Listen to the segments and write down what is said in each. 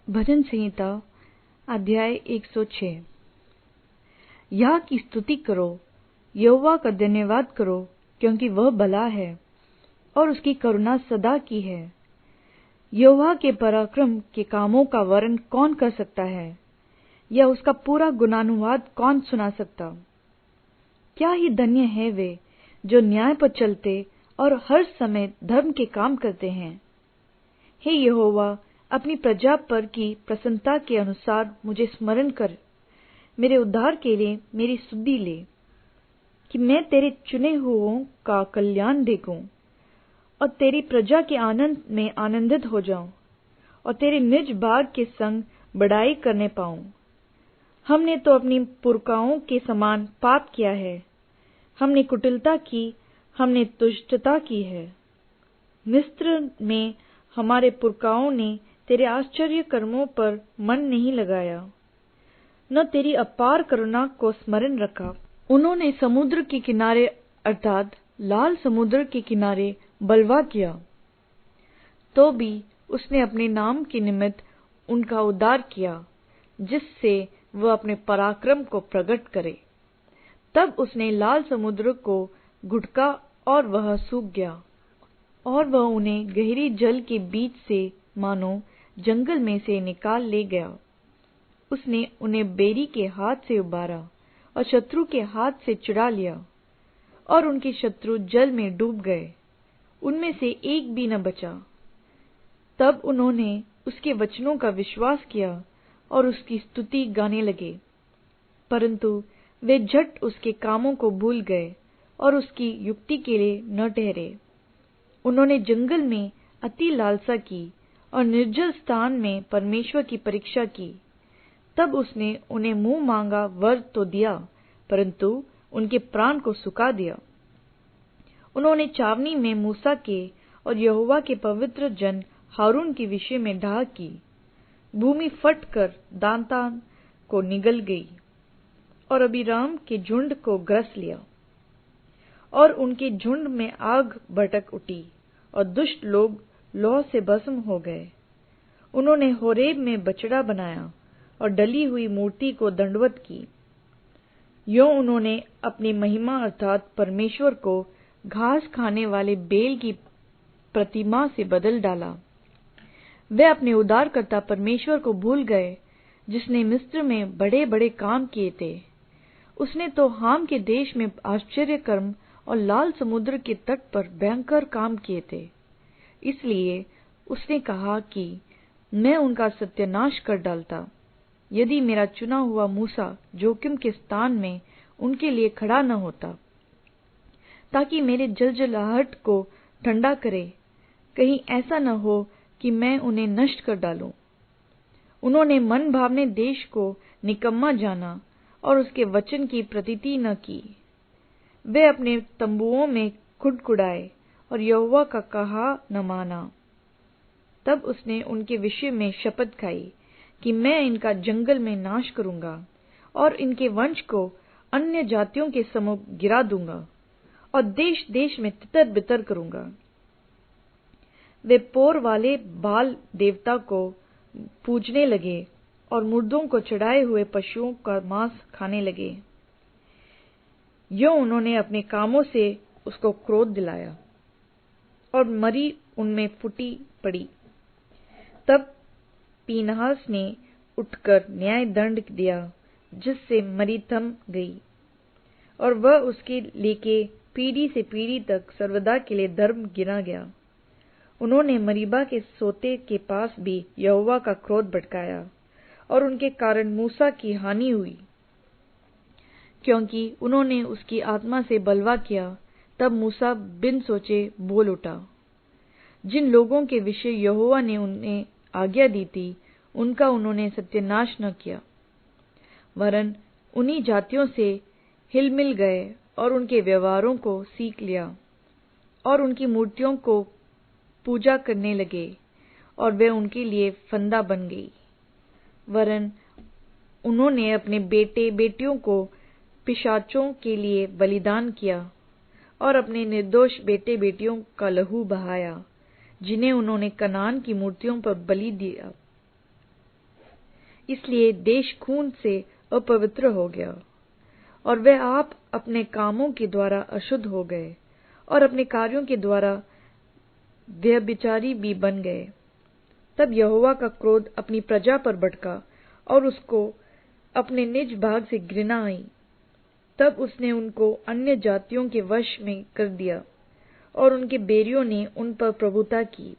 भजन संहिता अध्याय 106। यह की स्तुति करो, यहोवा का धन्यवाद करो, क्योंकि वह भला है और उसकी करुणा सदा की है। यहोवा के पराक्रम के कामों का वर्णन कौन कर सकता है, या उसका पूरा गुणानुवाद कौन सुना सकता। क्या ही धन्य है वे जो न्याय पर चलते और हर समय धर्म के काम करते हैं। हे यहोवा, अपनी प्रजा पर की प्रसन्नता के अनुसार मुझे स्मरण कर, मेरे उद्धार के लिए मेरी सुधि ले, कि मैं तेरे चुने हुओं का कल्याण देखूं और तेरी प्रजा के आनंद में आनंदित हो जाऊं और तेरे निज भाग के संग बड़ाई करने पाऊं। हमने तो अपनी पुरखाओं के समान पाप किया है, हमने कुटिलता की, हमने दुष्टता की है। मिस्र में हमारे पुरखाओं ने तेरे आश्चर्य कर्मों पर मन नहीं लगाया, न तेरी अपार करुणा को स्मरण रखा। उन्होंने समुद्र के किनारे अर्थात लाल समुद्र के किनारे बलवा किया, तो भी उसने अपने नाम के निमित्त उनका उद्धार किया, जिससे वह अपने पराक्रम को प्रकट करे। तब उसने लाल समुद्र को घुटका और वह सूख गया, और वह उन्हें गहरी जल के बीच से मानो जंगल में से निकाल ले गया। उसने उन्हें बेरी के हाथ से उबारा और शत्रु के हाथ से छुड़ा लिया, और उनके शत्रु जल में डूब गए, उनमें से एक भी न बचा। तब उन्होंने उसके वचनों का विश्वास किया और उसकी स्तुति गाने लगे, परंतु वे झट उसके कामों को भूल गए और उसकी युक्ति के लिए न ठहरे। उन्होंने जंगल में अति लालसा की और निर्जल स्थान में परमेश्वर की परीक्षा की। तब उसने उन्हें मुंह मांगा वर तो दिया, परंतु उनके प्राण को सुखा दिया। उन्होंने छावनी में मूसा के और यहोवा के पवित्र जन हारून के विषय में ढाह की। भूमि फट कर दातान को निगल गई और अबीराम के झुंड को ग्रस लिया, और उनके झुंड में आग भड़क उठी और दुष्ट लोग लौ से भस्म हो गए। उन्होंने होरेब में बछड़ा बनाया और डली हुई मूर्ति को दंडवत की। यों उन्होंने अपनी महिमा अर्थात परमेश्वर को घास खाने वाले बेल की प्रतिमा से बदल डाला। वे अपने उद्धारकर्ता परमेश्वर को भूल गए, जिसने मिस्र में बड़े बड़े काम किए थे। उसने तो हाम के देश में आश्चर्य कर्म और लाल समुद्र के तट पर भयंकर काम किए थे। इसलिए उसने कहा कि मैं उनका सत्यानाश कर डालता, यदि मेरा चुना हुआ मूसा जोखिम के स्थान में उनके लिए खड़ा न होता, ताकि मेरे जलजलाहट को ठंडा करे। कहीं ऐसा न हो कि मैं उन्हें नष्ट कर डालूं। उन्होंने मन भावने देश को निकम्मा जाना और उसके वचन की प्रतीति न की। वे अपने तंबुओं में कुड़कुड़ाए और यहोवा का कहा न माना। तब उसने उनके विषय में शपथ खाई कि मैं इनका जंगल में नाश करूंगा और इनके वंश को अन्य जातियों के सम्मुख गिरा दूंगा और देश देश में तितर बितर करूंगा। वे पोर वाले बाल देवता को पूजने लगे और मुर्दों को चढ़ाए हुए पशुओं का मांस खाने लगे। यों उन्होंने अपने कामों से उसको क्रोध दिलाया और मरी उनमें फूटी पड़ी। तब पीनहास ने उठकर न्याय दंड दिया, जिससे मरी थम गई, और वह उसके लेके पीढ़ी से पीढ़ी तक सर्वदा के लिए धर्म गिना गया। उन्होंने मरीबा के सोते के पास भी यहोवा का क्रोध भड़काया, और उनके कारण मूसा की हानि हुई, क्योंकि उन्होंने उसकी आत्मा से बलवा किया। तब मूसा बिन सोचे बोल उठा, जिन लोगों के विषय यहोवा ने उन्हें आज्ञा दी थी, उनका उन्होंने सत्यानाश न किया, वरन उन्हीं जातियों से हिल मिल गए और उनके व्यवहारों को सीख लिया और उनकी मूर्तियों को पूजा करने लगे, और वे उनके लिए फंदा बन गई। वरन उन्होंने अपने बेटे बेटियों को पिशाचों के लिए बलिदान किया और अपने निर्दोष बेटे बेटियों का लहू बहाया, जिन्हें उन्होंने कनान की मूर्तियों पर बलि दिया। इसलिए देश खून से अपवित्र हो गया, और वे आप अपने कामों के द्वारा अशुद्ध हो गए, और अपने कार्यों के द्वारा व्यभिचारी भी बन गए। तब यहोवा का क्रोध अपनी प्रजा पर भड़का, और उसको अपने निज भाग से घृणा आई। तब उसने उनको अन्य जातियों के वश में कर दिया, और उनके बैरियों ने उन पर प्रभुता की।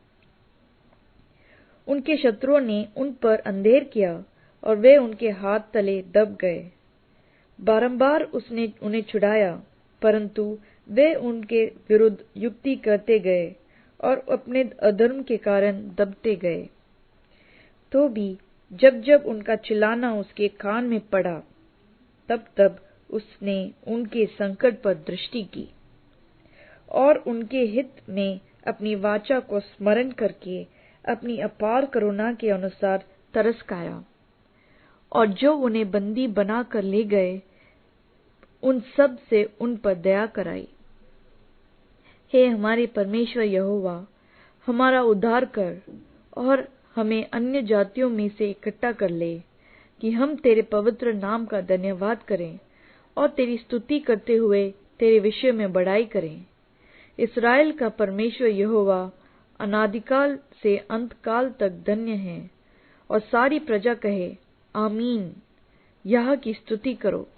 उनके शत्रुओं ने उन पर अंधेर किया, और वे उनके हाथ तले दब गए। बारंबार उसने उन्हें छुड़ाया, परंतु वे उनके विरुद्ध युक्ति करते गए, और अपने अधर्म के कारण दबते गए। तो भी जब जब उनका चिल्लाना उसके कान में पड़ा, तब तब उसने उनके संकट पर दृष्टि की, और उनके हित में अपनी वाचा को स्मरण करके अपनी अपार करुणा के अनुसार तरस खाया, और जो उन्हें बंदी बना कर ले गए, उन सब से उन पर दया कराई। हे हमारे परमेश्वर यहोवा, हमारा उद्धार कर, और हमें अन्य जातियों में से इकट्ठा कर ले, कि हम तेरे पवित्र नाम का धन्यवाद करें, और तेरी स्तुति करते हुए तेरे विषय में बड़ाई करें। इस्राएल का परमेश्वर यहोवा अनादिकाल से अंतकाल तक धन्य है। और सारी प्रजा कहे, आमीन। यह की स्तुति करो।